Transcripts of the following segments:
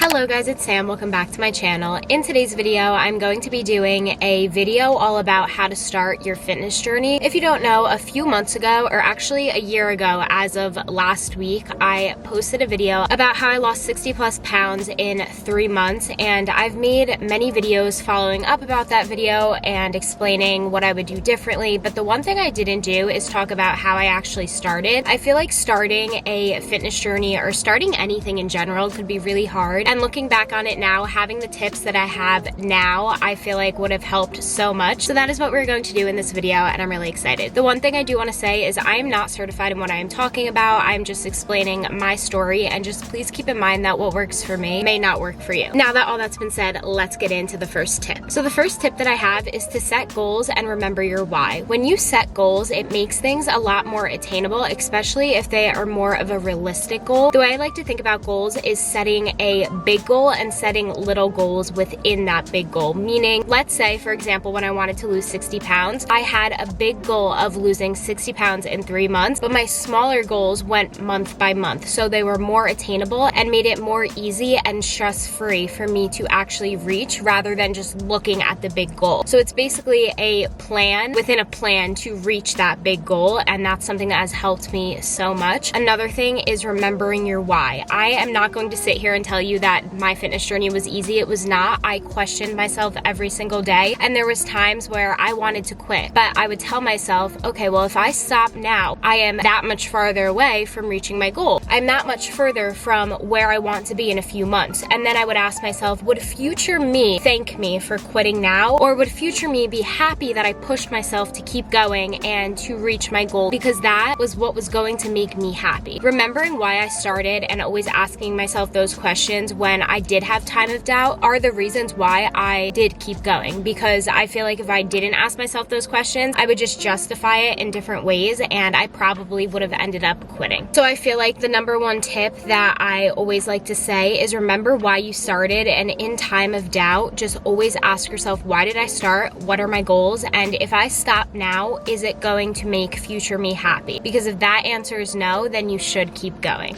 Hello guys, it's Sam. Welcome back to my channel. In today's video, I'm going to be doing a video all about how to start your fitness journey. If you don't know, a few months ago, or actually a year ago, as of last week, I posted a video about how I lost 60 plus pounds in 3 months, and I've made many videos following up about that video and explaining what I would do differently, but the one thing I didn't do is talk about how I actually started. I feel like starting a fitness journey or starting anything in general could be really hard. And looking back on it now, having the tips that I have now, I feel like would have helped so much. So that is what we're going to do in this video, and I'm really excited. The one thing I do want to say is I am not certified in what I am talking about. I'm just explaining my story, and just please keep in mind that what works for me may not work for you. Now that all that's been said, let's get into the first tip. So the first tip that I have is to set goals and remember your why. When you set goals, it makes things a lot more attainable, especially if they are more of a realistic goal. The way I like to think about goals is setting a big goal and setting little goals within that big goal. Meaning, let's say, for example, when I wanted to lose 60 pounds, I had a big goal of losing 60 pounds in 3 months, but my smaller goals went month by month. So they were more attainable and made it more easy and stress-free for me to actually reach rather than just looking at the big goal. So it's basically a plan within a plan to reach that big goal, and that's something that has helped me so much. Another thing is remembering your why. I am not going to sit here and tell you that my fitness journey was easy. It was not. I questioned myself every single day, and there was times where I wanted to quit, but I would tell myself, okay, well, if I stop now, I am that much farther away from reaching my goal. I'm that much further from where I want to be in a few months. And then I would ask myself, would future me thank me for quitting now? Or would future me be happy that I pushed myself to keep going and to reach my goal? Because that was what was going to make me happy. Remembering why I started and always asking myself those questions when I did have time of doubt are the reasons why I did keep going, because I feel like if I didn't ask myself those questions, I would just justify it in different ways, and I probably would have ended up quitting. So I feel like the number one tip that I always like to say is remember why you started, and in time of doubt, just always ask yourself, why did I start? What are my goals? And if I stop now, is it going to make future me happy? Because if that answer is no, then you should keep going.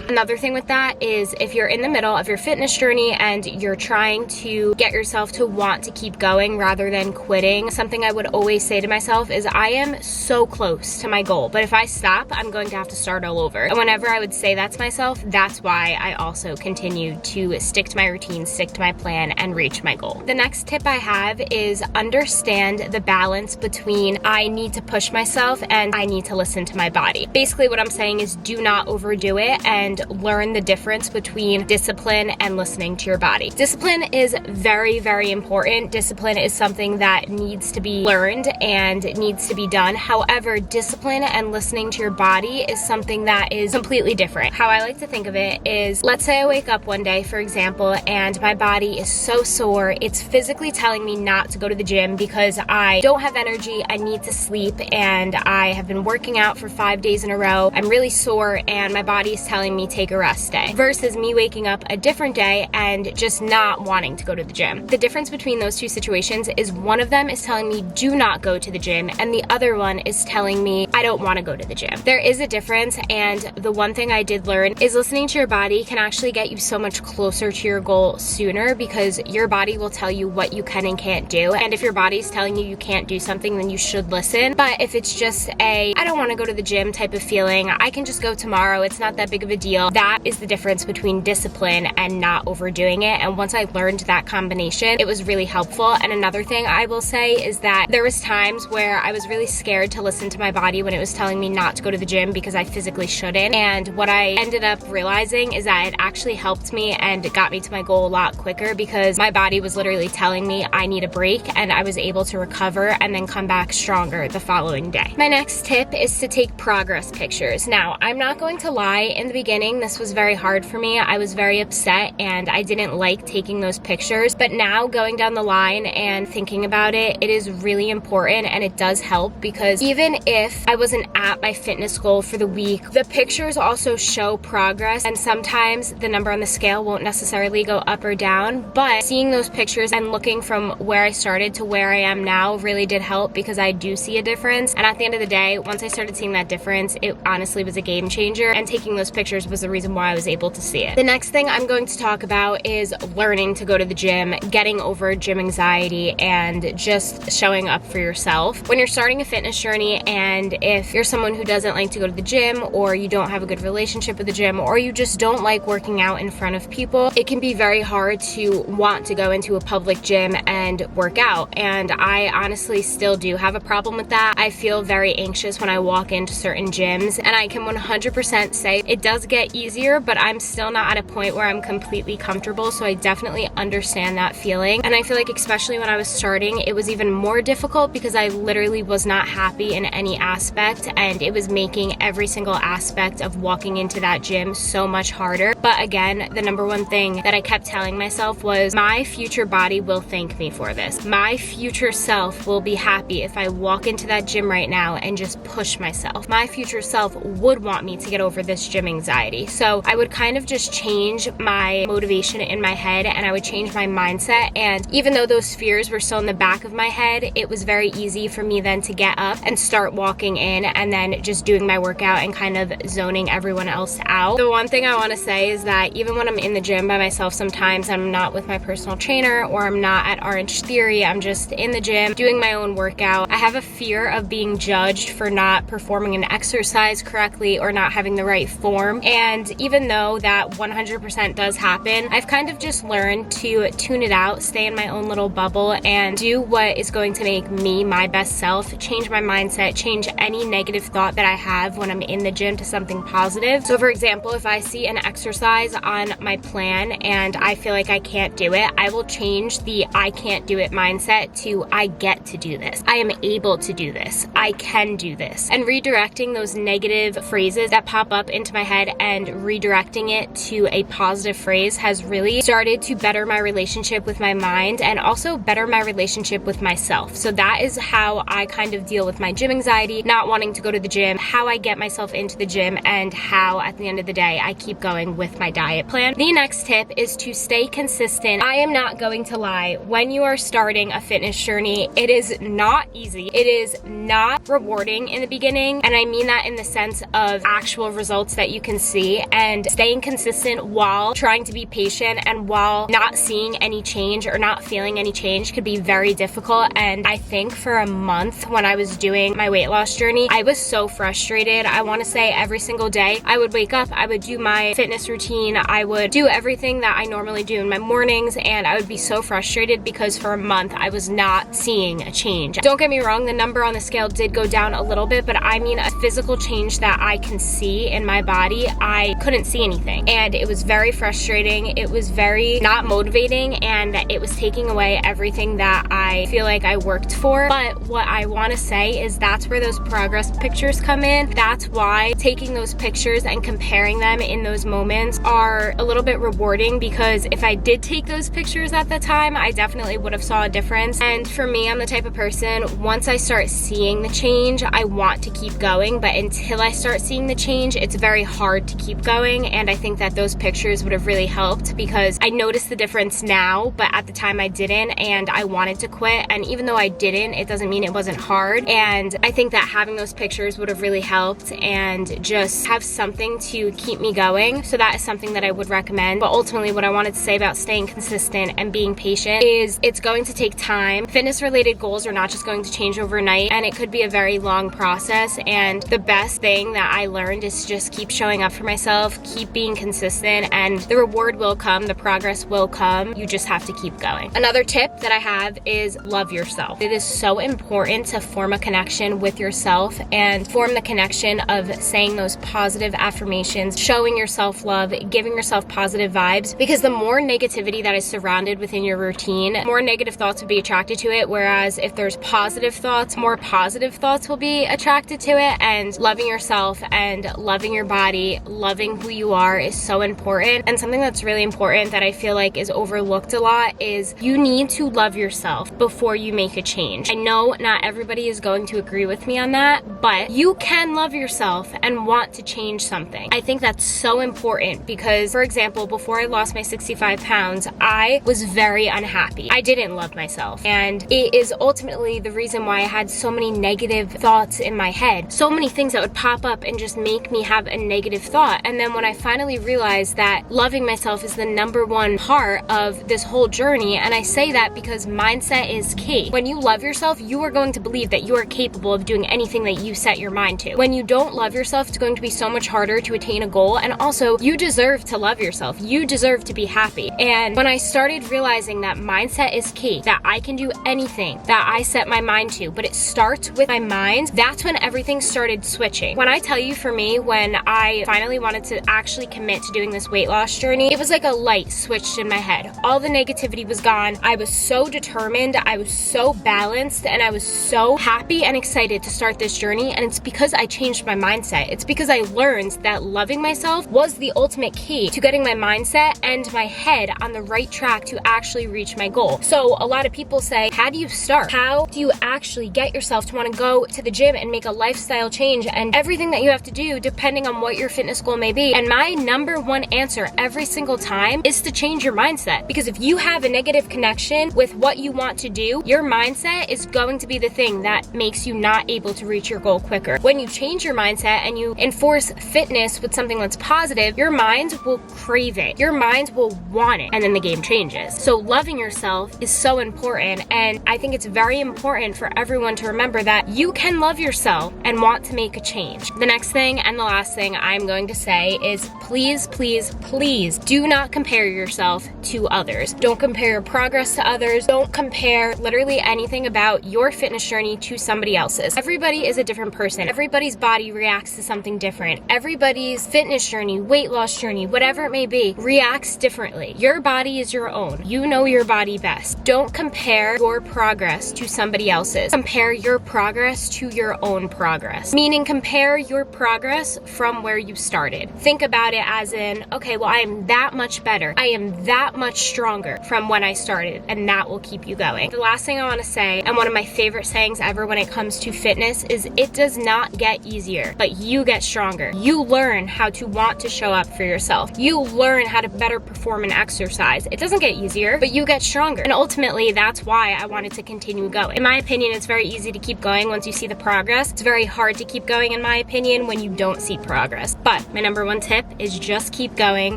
Another thing with that is if you're in the middle of your fitness journey and you're trying to get yourself to want to keep going rather than quitting, something I would always say to myself is I am so close to my goal, but if I stop, I'm going to have to start all over. And whenever I would say that to myself, that's why I also continued to stick to my routine, stick to my plan, and reach my goal. The next tip I have is understand the balance between I need to push myself and I need to listen to my body. Basically what I'm saying is do not overdo it and learn the difference between discipline and listening to your body. Discipline is very, very important. Discipline is something that needs to be learned and needs to be done. However, discipline and listening to your body is something that is completely different. How I like to think of it is, let's say I wake up one day, for example, and my body is so sore, it's physically telling me not to go to the gym because I don't have energy, I need to sleep, and I have been working out for 5 days in a row. I'm really sore, and my body is telling me take a rest day, versus me waking up a different day and just not wanting to go to the gym. The difference between those two situations is one of them is telling me do not go to the gym, and the other one is telling me I don't want to go to the gym. There is a difference, and the one thing I did learn is listening to your body can actually get you so much closer to your goal sooner, because your body will tell you what you can and can't do, and if your body's telling you you can't do something, then you should listen. But if it's just a I don't want to go to the gym type of feeling, I can just go tomorrow, it's not that big of a deal, that is the difference between discipline and not overdoing it. And once I learned that combination, it was really helpful. And another thing I will say is that there was times where I was really scared to listen to my body when it was telling me not to go to the gym because I physically shouldn't. And what I ended up realizing is that it actually helped me and it got me to my goal a lot quicker, because my body was literally telling me I need a break, and I was able to recover and then come back stronger the following day. My next tip is to take progress pictures. Now, I'm not going to lie, in the beginning, this was very hard for me. I was very upset and I didn't like taking those pictures, but now going down the line and thinking about it, it is really important and it does help, because even if I wasn't at my fitness goal for the week. The pictures also show progress, and sometimes the number on the scale won't necessarily go up or down, but seeing those pictures and looking from where I started to where I am now really did help, because I do see a difference. And at the end of the day, once I started seeing that difference, it honestly was a game changer, and taking those pictures was the reason why I was able to see it. The next thing I'm going to talk about is learning to go to the gym, getting over gym anxiety, and just showing up for yourself. When you're starting a fitness journey, and if you're someone who doesn't like to go to the gym, or you don't have a good relationship with the gym, or you just don't like working out in front of people, it can be very hard to want to go into a public gym and work out. And I honestly still do have a problem with that. I feel very anxious when I walk into certain gyms, and I can 100% say it does get easier, but I'm still not at a point where I'm completely comfortable. So I definitely understand that feeling. And I feel like especially when I was starting, it was even more difficult because I literally was not happy in any aspect, and it was making every single aspect of walking into that gym so much harder. But again, the number one thing that I kept telling myself was, my future body will thank me for this. My future self will be happy if I walk into that gym right now and just push myself. My future self would want me to get over this gym anxiety. So I would kind of just change my motivation in my head, and I would change my mindset. And even though those fears were still in the back of my head, it was very easy for me then to get up and start walking in, and then just doing my workout and kind of zoning everyone else out. The one thing I want to say is that even when I'm in the gym by myself, sometimes I'm not with my personal trainer, or I'm not at Orange Theory, I'm just in the gym doing my own workout, I have a fear of being judged for not performing an exercise correctly or not having the right form. And even though that 100% does happen, I've kind of just learned to tune it out, stay in my own little bubble, and do what is going to make me my best self, change my mindset, change any negative thought that I have when I'm in the gym to something positive. So for example, if I see an exercise on my plan and I feel like I can't do it, I will change the I can't do it mindset to I get to do this. I am able to do this. I can do this. And redirecting those negative phrases that pop up into my head and redirecting it to a positive phrase has really started to better my relationship with my mind, and also better my relationship with myself. So that is how I kind of deal with my gym anxiety, not wanting to go to the gym, how I get myself into the gym, and how at the end of the day I keep going with my diet plan. The next tip is to stay consistent. I am not going to lie, when you are starting a fitness journey, it is not easy. It is not rewarding in the beginning, and I mean that in the sense of actual results that you can see, and staying consistent while trying to be patient and while not seeing any change or not feeling any change could be very difficult. And I think for a month when I was doing my weight loss journey, I was so frustrated. I want to say every single day I would wake up, I would do my fitness routine, I would do everything that I normally do in my mornings, and I would be so frustrated because for a month I was not seeing a change. Don't get me wrong, the number on the scale did go down a little bit, but I mean a physical change that I can see in my body, I couldn't see anything. And it was very frustrating. It was very not motivating, and it was taking away everything that I feel like I worked for. But what I want to say is that's where those progress pictures come in. That's why taking those pictures and comparing them in those moments are a little bit rewarding, because if I did take those pictures at the time, I definitely would have saw a difference. And for me, I'm the type of person, once I start seeing the change, I want to keep going, but until I start seeing the change, it's very hard to keep going. And I think that those pictures would have really helped, because I noticed the difference now, but at the time I didn't, and I wanted to quit. And even though I didn't, it doesn't mean it wasn't hard. And I think that having those pictures would have really helped, and just have something to keep me going. So that is something that I would recommend. But ultimately, what I wanted to say about staying consistent and being patient is it's going to take time. Fitness related goals are not just going to change overnight, and it could be a very long process. And the best thing that I learned is to just keep showing up for myself, keep being consistent, and the reward will come, the progress will come. You just have to keep going. Another tip that I have is love yourself. It is so important to form a connection with yourself and form the connection of saying those positive affirmations, showing yourself love, giving yourself positive vibes, because the more negativity that is surrounded within your routine, more negative thoughts will be attracted to it. Whereas if there's positive thoughts, more positive thoughts will be attracted to it. And loving yourself and loving your body, loving who you are is so important. And something that's really important that I feel like is overlooked a lot is you need to love yourself before you make a change. I know not everybody is going to agree with me on that, that, but you can love yourself and want to change something. I think that's so important because, for example, before I lost my 65 pounds, I was very unhappy. I didn't love myself, and it is ultimately the reason why I had so many negative thoughts in my head, so many things that would pop up and just make me have a negative thought. And then when I finally realized that loving myself is the #1 part of this whole journey, and I say that because mindset is key. When you love yourself, you are going to believe that you are capable of doing anything that you set your mind to. When you don't love yourself, it's going to be so much harder to attain a goal, and also you deserve to love yourself. You deserve to be happy. And when I started realizing that mindset is key, that I can do anything that I set my mind to, but it starts with my mind, that's when everything started switching. When I tell you, for me, when I finally wanted to actually commit to doing this weight loss journey, it was like a light switched in my head. All the negativity was gone. I was so determined, I was so balanced, and I was so happy and excited to start this journey. And it's because I changed my mindset. It's because I learned that loving myself was the ultimate key to getting my mindset and my head on the right track to actually reach my goal. So a lot of people say, how do you start? How do you actually get yourself to want to go to the gym and make a lifestyle change and everything that you have to do depending on what your fitness goal may be? And my #1 answer every single time is to change your mindset. Because if you have a negative connection with what you want to do, your mindset is going to be the thing that makes you not able to reach your goal quicker. When you change your mindset and you enforce fitness with something that's positive, your mind will crave it. Your mind will want it, and then the game changes. So loving yourself is so important, and I think it's very important for everyone to remember that you can love yourself and want to make a change. The next thing and the last thing I'm going to say is please, please, please do not compare yourself to others. Don't compare your progress to others. Don't compare literally anything about your fitness journey to somebody else's. Everybody is a different person. Everybody's body reacts to something different. Everybody's fitness journey, weight loss journey, whatever it may be, reacts differently. Your body is your own. You know your body best. Don't compare your progress to somebody else's. Compare your progress to your own progress. Meaning compare your progress from where you started. Think about it as in, okay, well, I am that much better. I am that much stronger from when I started, and that will keep you going. The last thing I want to say, and one of my favorite sayings ever when it comes to fitness, is it does not get easier, but you get stronger. You learn how to want to show up for yourself. You learn how to better perform an exercise. It doesn't get easier, but you get stronger. And ultimately, that's why I wanted to continue going. In my opinion, it's very easy to keep going once you see the progress. It's very hard to keep going, in my opinion, when you don't see progress. But my #1 tip is just keep going,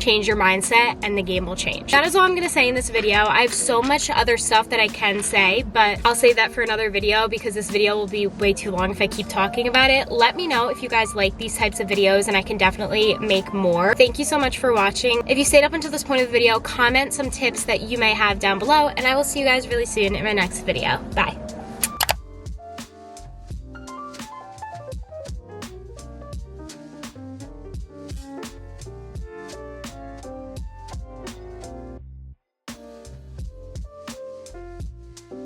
change your mindset, and the game will change. That is all I'm gonna say in this video. I have so much other stuff that I can say, but I'll save that for another video because this video will be way too long if I keep talking about it. Let me know if you guys like these types of videos, and I can definitely make more. Thank you so much for watching. If you stayed up until this point of the video, comment some tips that you may have down below, and I will see you guys really soon in my next video. Bye.